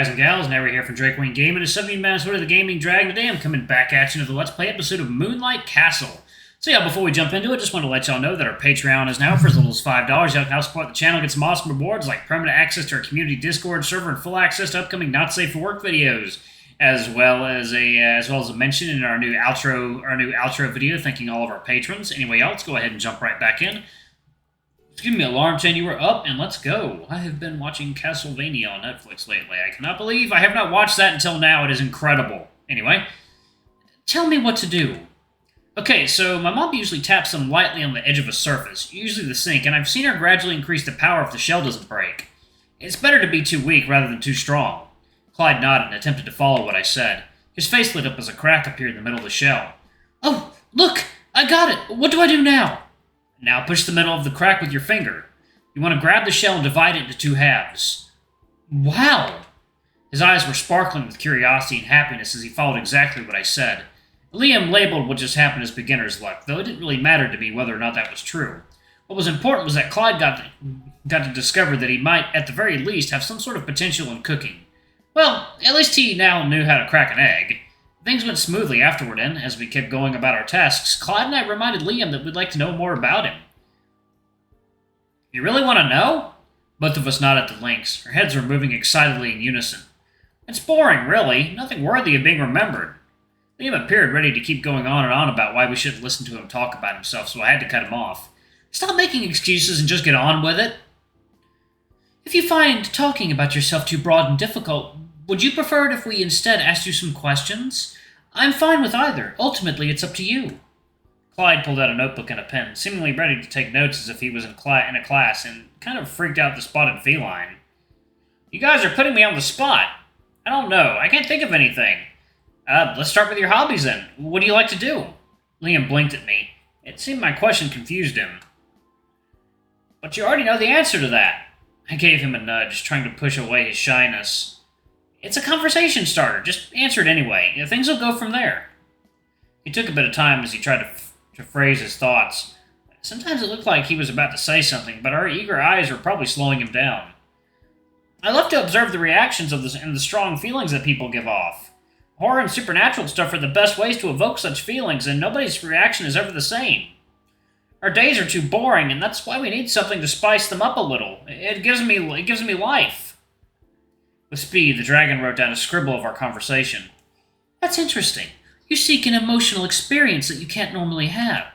guys and gals, Never here from Drake Wayne Gaming. It's 17 minutes of the Gaming Dragon. Today I'm coming back at you with the Let's Play episode of Moonlight Castle. So yeah, before we jump into it, just want to let y'all know that our Patreon is now for as little as $5. Y'all can help support the channel, get some awesome rewards like permanent access to our community Discord server and full access to upcoming Not Safe for Work videos, as well as a mention in our new outro video, thanking all of our patrons. Anyway, y'all, let's go ahead and jump right back in. Give me an alarm saying you were up, and let's go. I have been watching Castlevania on Netflix lately. I cannot believe I have not watched that until now. It is incredible. Anyway, tell me what to do. Okay, so my mom usually taps them lightly on the edge of a surface, usually the sink, and I've seen her gradually increase the power if the shell doesn't break. It's better to be too weak rather than too strong. Clyde nodded and attempted to follow what I said. His face lit up as a crack appeared in the middle of the shell. Oh, look! I got it! What do I do now? Now push the middle of the crack with your finger. You want to grab the shell and divide it into two halves. Wow! His eyes were sparkling with curiosity and happiness as he followed exactly what I said. Liam labeled what just happened as beginner's luck, though it didn't really matter to me whether or not that was true. What was important was that Clyde got to discover that he might, at the very least, have some sort of potential in cooking. Well, at least he now knew how to crack an egg. Things went smoothly afterward, and as we kept going about our tasks, Clyde and I reminded Liam that we'd like to know more about him. You really want to know? Both of us nodded to Lynx. Our heads were moving excitedly in unison. It's boring, really. Nothing worthy of being remembered. Liam appeared ready to keep going on and on about why we shouldn't listen to him talk about himself, so I had to cut him off. Stop making excuses and just get on with it. If you find talking about yourself too broad and difficult, would you prefer it if we instead asked you some questions? I'm fine with either. Ultimately, it's up to you. Clyde pulled out a notebook and a pen, seemingly ready to take notes as if he was in a class, and kind of freaked out the spotted feline. You guys are putting me on the spot. I don't know. I can't think of anything. Let's start with your hobbies then. What do you like to do? Liam blinked at me. It seemed my question confused him. But you already know the answer to that. I gave him a nudge, trying to push away his shyness. It's a conversation starter. Just answer it anyway. Things will go from there. He took a bit of time as he tried to phrase his thoughts. Sometimes it looked like he was about to say something, but our eager eyes were probably slowing him down. I love to observe the reactions of and the strong feelings that people give off. Horror and supernatural stuff are the best ways to evoke such feelings, and nobody's reaction is ever the same. Our days are too boring, and that's why we need something to spice them up a little. It gives me life. With speed, the dragon wrote down a scribble of our conversation. That's interesting. You seek an emotional experience that you can't normally have.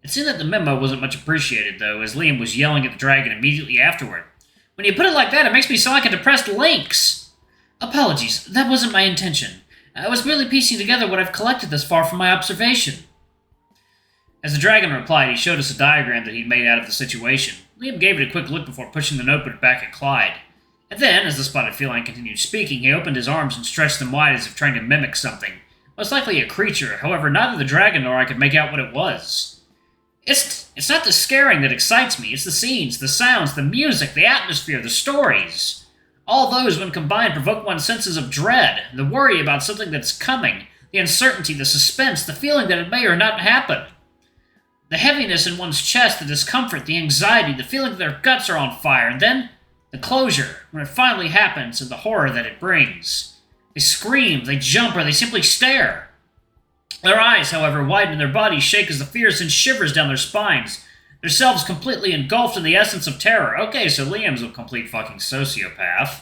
It seemed that the memo wasn't much appreciated, though, as Liam was yelling at the dragon immediately afterward. When you put it like that, it makes me sound like a depressed lynx. Apologies, that wasn't my intention. I was merely piecing together what I've collected thus far from my observation. As the dragon replied, he showed us a diagram that he'd made out of the situation. Liam gave it a quick look before pushing the notebook back at Clyde. And then, as the spotted feline continued speaking, he opened his arms and stretched them wide as if trying to mimic something. Most likely a creature, however, neither the dragon nor I could make out what it was. It's not the scaring that excites me, it's the scenes, the sounds, the music, the atmosphere, the stories. All those, when combined, provoke one's senses of dread, the worry about something that's coming, the uncertainty, the suspense, the feeling that it may or not happen. The heaviness in one's chest, the discomfort, the anxiety, the feeling that their guts are on fire, and then the closure, when it finally happens, and the horror that it brings. They scream, they jump, or they simply stare. Their eyes, however, widen and their bodies shake as the fear sends shivers down their spines, themselves completely engulfed in the essence of terror. Okay, so Liam's a complete fucking sociopath.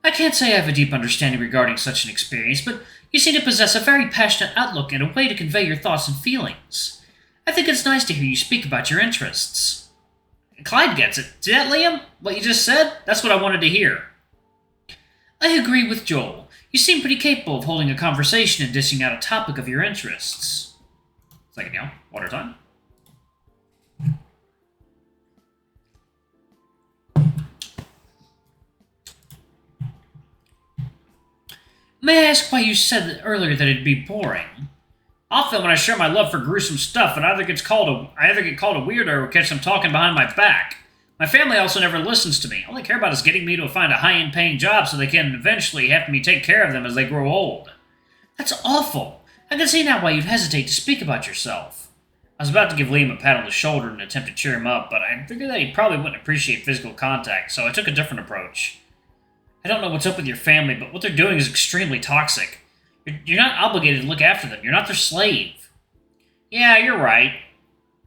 I can't say I have a deep understanding regarding such an experience, but you seem to possess a very passionate outlook and a way to convey your thoughts and feelings. I think it's nice to hear you speak about your interests. Clyde gets it. See that, Liam? What you just said? That's what I wanted to hear. I agree with Joel. You seem pretty capable of holding a conversation and dishing out a topic of your interests. Second, y'all. Water time. May I ask why you said earlier that it'd be boring? Often when I share my love for gruesome stuff, I either get called a weirdo or catch them talking behind my back. My family also never listens to me. All they care about is getting me to find a high-end paying job so they can eventually have me take care of them as they grow old. That's awful. I can see now why you'd hesitate to speak about yourself. I was about to give Liam a pat on the shoulder in an attempt to cheer him up, but I figured that he probably wouldn't appreciate physical contact, so I took a different approach. I don't know what's up with your family, but what they're doing is extremely toxic. You're not obligated to look after them. You're not their slave. Yeah, you're right.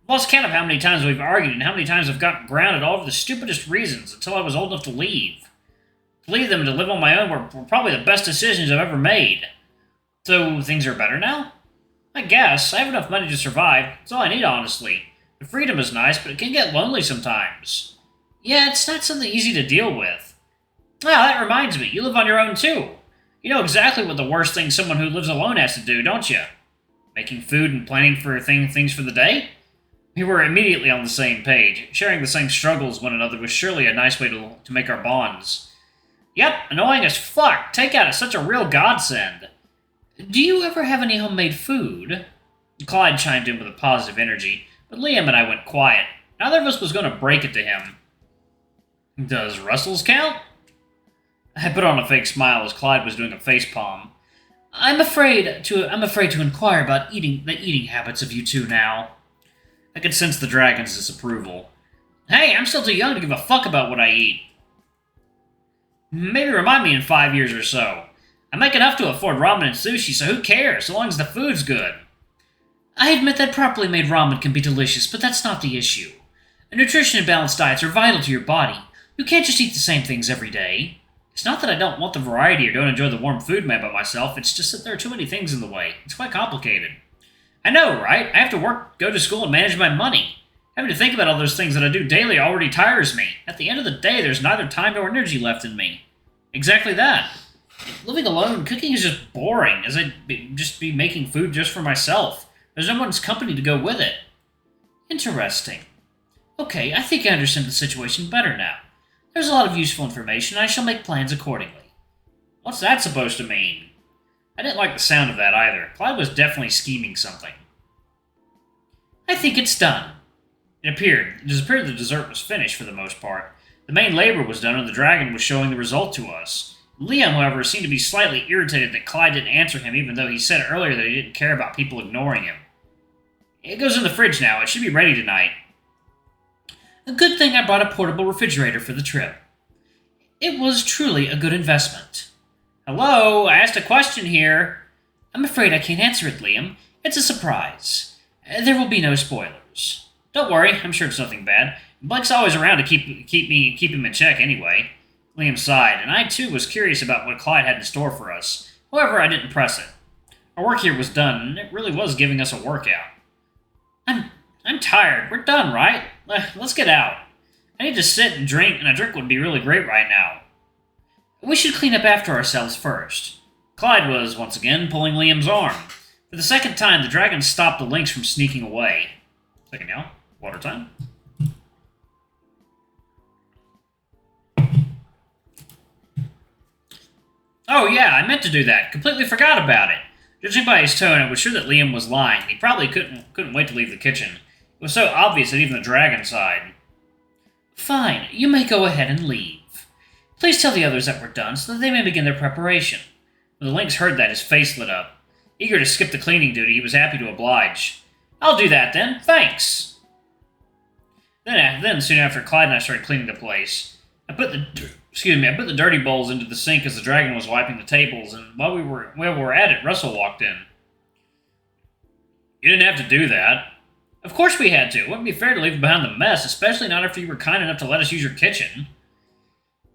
I've lost count of how many times we've argued and how many times I've gotten grounded all for the stupidest reasons until I was old enough to leave. To leave them and to live on my own were probably the best decisions I've ever made. So, things are better now? I guess. I have enough money to survive. It's all I need, honestly. The freedom is nice, but it can get lonely sometimes. Yeah, it's not something easy to deal with. Ah, that reminds me. You live on your own, too. You know exactly what the worst thing someone who lives alone has to do, don't you? Making food and planning for things for the day? We were immediately on the same page. Sharing the same struggles with one another was surely a nice way to make our bonds. Yep, annoying as fuck. Takeout is such a real godsend. Do you ever have any homemade food? Clyde chimed in with a positive energy, but Liam and I went quiet. Neither of us was going to break it to him. Does Russell's count? I put on a fake smile as Clyde was doing a facepalm. I'm afraid to inquire about the eating habits of you two now. I could sense the dragon's disapproval. Hey, I'm still too young to give a fuck about what I eat. Maybe remind me in 5 years or so. I make enough to afford ramen and sushi, so who cares, so long as the food's good. I admit that properly made ramen can be delicious, but that's not the issue. Nutrition and balanced diets are vital to your body. You can't just eat the same things every day. It's not that I don't want the variety or don't enjoy the warm food made by myself, it's just that there are too many things in the way. It's quite complicated. I know, right? I have to work, go to school, and manage my money. Having to think about all those things that I do daily already tires me. At the end of the day, there's neither time nor energy left in me. Exactly that. Living alone, cooking is just boring, as I'd just be making food just for myself. There's no one's company to go with it. Interesting. Okay, I think I understand the situation better now. There's a lot of useful information, and I shall make plans accordingly. What's that supposed to mean? I didn't like the sound of that either. Clyde was definitely scheming something. I think it's done. It appeared the dessert was finished for the most part. The main labor was done and the dragon was showing the result to us. Liam, however, seemed to be slightly irritated that Clyde didn't answer him even though he said earlier that he didn't care about people ignoring him. It goes in the fridge now. It should be ready tonight. A good thing I brought a portable refrigerator for the trip. It was truly a good investment. Hello, I asked a question here. I'm afraid I can't answer it, Liam. It's a surprise. There will be no spoilers. Don't worry, I'm sure it's nothing bad. Blake's always around to keep him in check anyway. Liam sighed, and I too was curious about what Clyde had in store for us. However, I didn't press it. Our work here was done, and it really was giving us a workout. I'm tired. We're done, right? Let's get out. I need to sit and drink, and a drink would be really great right now. We should clean up after ourselves first. Clyde was, once again, pulling Liam's arm. For the second time, the dragon stopped the lynx from sneaking away. Second now. Water time. Oh yeah, I meant to do that. Completely forgot about it. Judging by his tone, I was sure that Liam was lying. He probably couldn't wait to leave the kitchen. It was so obvious that even the dragon sighed. Fine, you may go ahead and leave. Please tell the others that we're done so that they may begin their preparation. When the lynx heard that, his face lit up. Eager to skip the cleaning duty, he was happy to oblige. I'll do that then, thanks. Then soon after, Clyde and I started cleaning the place. I put the dirty bowls into the sink as the dragon was wiping the tables, and while we were at it, Russell walked in. You didn't have to do that. Of course we had to. It wouldn't be fair to leave behind the mess, especially not after you were kind enough to let us use your kitchen.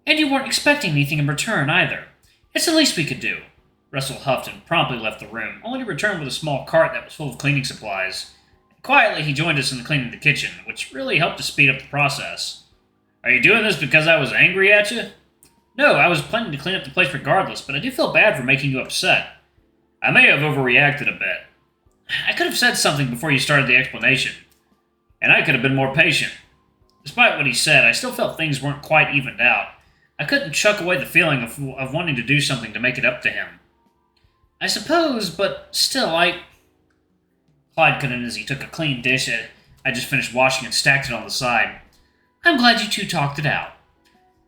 And you weren't expecting anything in return, either. It's the least we could do. Russell huffed and promptly left the room, only to return with a small cart that was full of cleaning supplies. Quietly, he joined us in cleaning the kitchen, which really helped to speed up the process. Are you doing this because I was angry at you? No, I was planning to clean up the place regardless, but I do feel bad for making you upset. I may have overreacted a bit. I could have said something before you started the explanation, and I could have been more patient. Despite what he said, I still felt things weren't quite evened out. I couldn't chuck away the feeling of wanting to do something to make it up to him. I suppose, but still, Clyde cut in as he took a clean dish I just finished washing and stacked it on the side. I'm glad you two talked it out.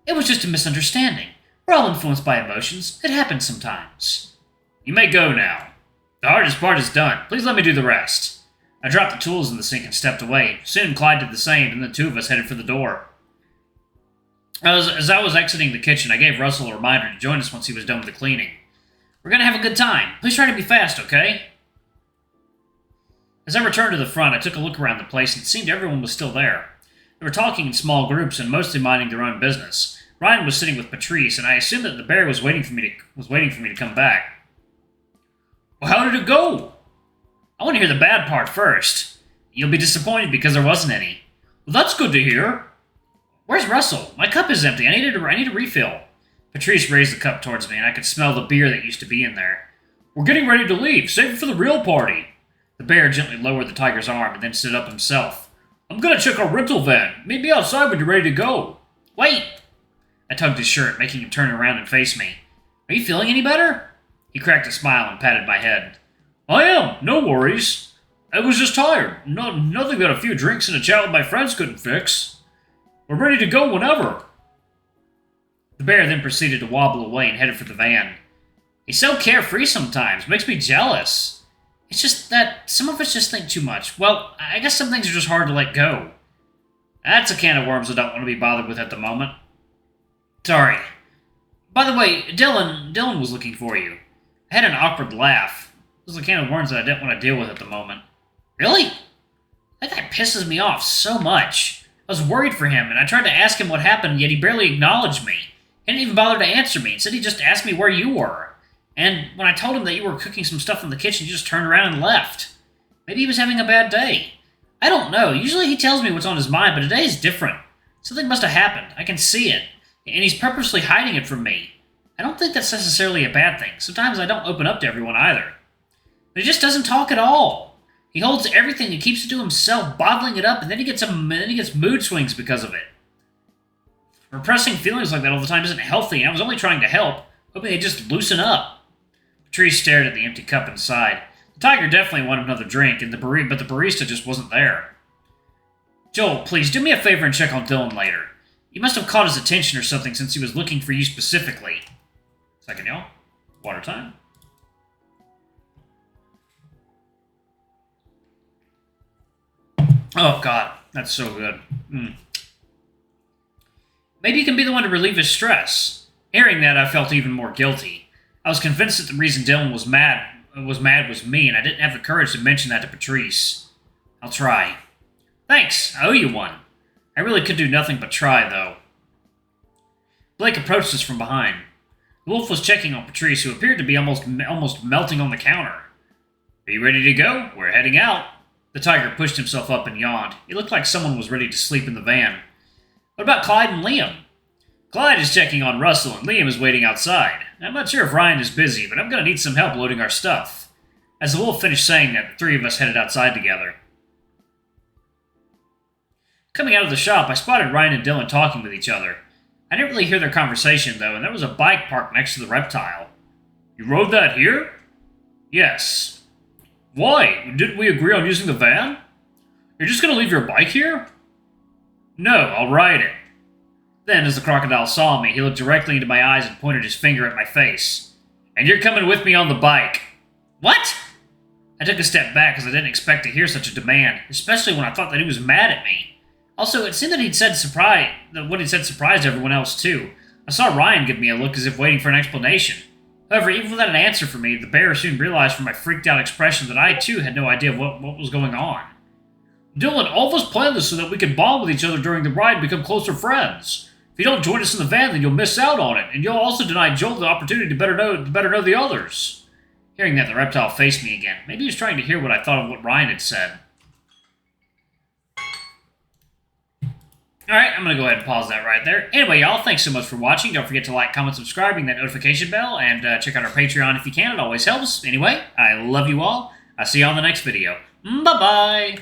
It was just a misunderstanding. We're all influenced by emotions. It happens sometimes. You may go now. The hardest part is done. Please let me do the rest. I dropped the tools in the sink and stepped away. Soon Clyde did the same, and the two of us headed for the door. As I was exiting the kitchen, I gave Russell a reminder to join us once he was done with the cleaning. We're gonna have a good time. Please try to be fast, okay? As I returned to the front, I took a look around the place, and it seemed everyone was still there. They were talking in small groups and mostly minding their own business. Ryan was sitting with Patrice, and I assumed that the bear was waiting for me to come back. Well, how did it go? I want to hear the bad part first. You'll be disappointed because there wasn't any. Well, that's good to hear. Where's Russell? My cup is empty. I need a refill. Patrice raised the cup towards me, and I could smell the beer that used to be in there. We're getting ready to leave. Save it for the real party. The bear gently lowered the tiger's arm and then stood up himself. I'm gonna check our rental van. Meet me outside when you're ready to go. Wait! I tugged his shirt, making him turn around and face me. Are you feeling any better? He cracked a smile and patted my head. I am. No worries. I was just tired. Nothing that a few drinks and a chat with my friends couldn't fix. We're ready to go whenever. The bear then proceeded to wobble away and headed for the van. He's so carefree sometimes. Makes me jealous. It's just that some of us just think too much. Well, I guess some things are just hard to let go. That's a can of worms I don't want to be bothered with at the moment. Sorry. By the way, Dylan was looking for you. I had an awkward laugh. This was a can of worms that I didn't want to deal with at the moment. Really? That guy pisses me off so much. I was worried for him, and I tried to ask him what happened, yet he barely acknowledged me. He didn't even bother to answer me. Instead, he just asked me where you were. And when I told him that you were cooking some stuff in the kitchen, he just turned around and left. Maybe he was having a bad day. I don't know. Usually he tells me what's on his mind, but today is different. Something must have happened. I can see it. And he's purposely hiding it from me. I don't think that's necessarily a bad thing. Sometimes I don't open up to everyone either. But he just doesn't talk at all. He holds everything and keeps it to himself, bottling it up, and then he gets mood swings because of it. Repressing feelings like that all the time isn't healthy, and I was only trying to help, hoping they'd just loosen up. Patrice stared at the empty cup inside. The tiger definitely wanted another drink, but the barista just wasn't there. Joel, please do me a favor and check on Dylan later. You must have caught his attention or something since he was looking for you specifically. Second, y'all. Water time. Oh, God. That's so good. Maybe you can be the one to relieve his stress. Hearing that, I felt even more guilty. I was convinced that the reason Dylan was mad was me, and I didn't have the courage to mention that to Patrice. I'll try. Thanks. I owe you one. I really could do nothing but try, though. Blake approached us from behind. The wolf was checking on Patrice, who appeared to be almost melting on the counter. Are you ready to go? We're heading out. The tiger pushed himself up and yawned. He looked like someone was ready to sleep in the van. What about Clyde and Liam? Clyde is checking on Russell, and Liam is waiting outside. I'm not sure if Ryan is busy, but I'm going to need some help loading our stuff. As the wolf finished saying that, the three of us headed outside together. Coming out of the shop, I spotted Ryan and Dylan talking with each other. I didn't really hear their conversation, though, and there was a bike parked next to the reptile. You rode that here? Yes. Why? Didn't we agree on using the van? You're just going to leave your bike here? No, I'll ride it. Then, as the crocodile saw me, he looked directly into my eyes and pointed his finger at my face. And you're coming with me on the bike. What? I took a step back as I didn't expect to hear such a demand, especially when I thought that he was mad at me. Also, it seemed that what he'd said surprised everyone else, too. I saw Ryan give me a look as if waiting for an explanation. However, even without an answer from me, the bear soon realized from my freaked-out expression that I, too, had no idea what was going on. Dylan, all of us planned this so that we could bond with each other during the ride and become closer friends. If you don't join us in the van, then you'll miss out on it, and you'll also deny Joel the opportunity to better know the others. Hearing that, the reptile faced me again. Maybe he was trying to hear what I thought of what Ryan had said. Alright, I'm going to go ahead and pause that right there. Anyway, y'all, thanks so much for watching. Don't forget to like, comment, subscribe, ring that notification bell, and check out our Patreon if you can. It always helps. Anyway, I love you all. I'll see you on the next video. Bye-bye!